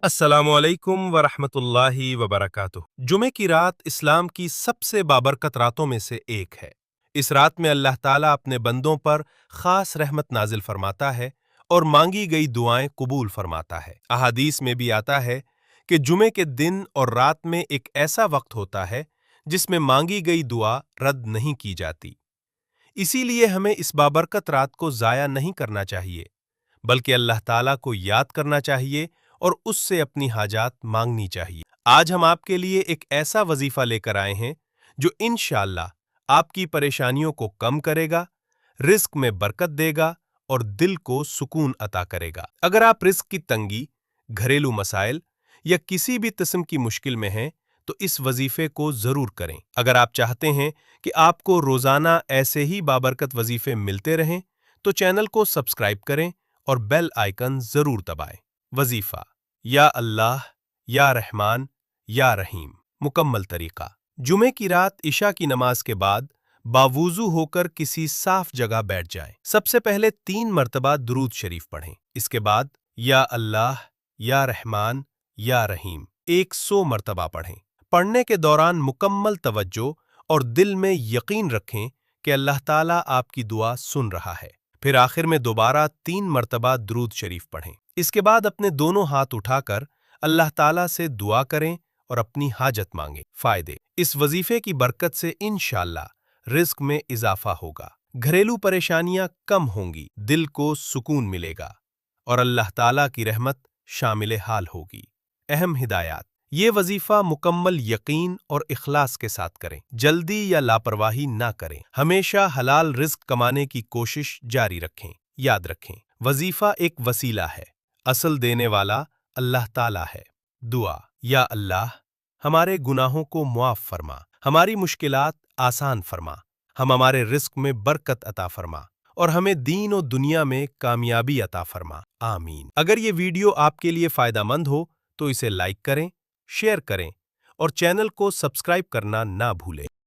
अस्सलामुअलैकुम वरहमतुल्लाहि वबरकातुह। जुमे की रात इस्लाम की सबसे बाबरकत रातों में से एक है। इस रात में अल्लाह ताला अपने बंदों पर खास रहमत नाजिल फरमाता है और मांगी गई दुआएं कबूल फरमाता है। अहादीस में भी आता है कि जुमे के दिन और रात में एक ऐसा वक्त होता है जिसमें मांगी गई दुआ रद्द नहीं की जाती। इसीलिए हमें इस बाबरकत रात को जाया नहीं करना चाहिए, बल्कि अल्लाह ताला को याद करना चाहिए और उससे अपनी हाजात मांगनी चाहिए। आज हम आपके लिए एक ऐसा वजीफा लेकर आए हैं जो इंशाअल्लाह आपकी परेशानियों को कम करेगा, रिस्क में बरकत देगा और दिल को सुकून अता करेगा। अगर आप रिस्क की तंगी, घरेलू मसाइल या किसी भी किस्म की मुश्किल में हैं तो इस वजीफे को जरूर करें। अगर आप चाहते हैं कि आपको रोजाना ऐसे ही बाबरकत वजीफे मिलते रहें तो चैनल को सब्सक्राइब करें और बेल आइकन जरूर दबाएं। वजीफा या अल्लाह, या रहमान, या रहीम। मुकम्मल तरीका: जुमे की रात इशा की नमाज के बाद बावुजू होकर किसी साफ जगह बैठ जाएं। सबसे पहले 3 मर्तबा दुरूद शरीफ पढ़ें। इसके बाद या अल्लाह, या रहमान, या रहीम 100 मर्तबा पढ़ें। पढ़ने के दौरान मुकम्मल तवज्जो और दिल में यकीन रखें कि अल्लाह ताला आपकी दुआ सुन रहा है। फिर आखिर में दोबारा 3 मर्तबा दुरूद शरीफ पढ़ें। इसके बाद अपने दोनों हाथ उठाकर अल्लाह ताला से दुआ करें और अपनी हाजत मांगें। फायदे: इस वजीफे की बरकत से इंशाअल्लाह रिस्क में इजाफा होगा, घरेलू परेशानियां कम होंगी, दिल को सुकून मिलेगा और अल्लाह ताला की रहमत शामिल हाल होगी। अहम हिदायत: ये वजीफा मुकम्मल यकीन और इखलास के साथ करें। जल्दी या लापरवाही ना करें। हमेशा हलाल रिस्क कमाने की कोशिश जारी रखें। याद रखें, वजीफा एक वसीला है, असल देने वाला अल्लाह ताला है। दुआ: या अल्लाह, हमारे गुनाहों को मुआफ फरमा, हमारी मुश्किलात आसान फरमा, हमारे रिस्क में बरकत अता फरमा और हमें दीन और दुनिया में कामयाबी अता फरमा। आमीन। अगर ये वीडियो आपके लिए फायदामंद हो तो इसे लाइक करें, शेयर करें और चैनल को सब्सक्राइब करना ना भूलें।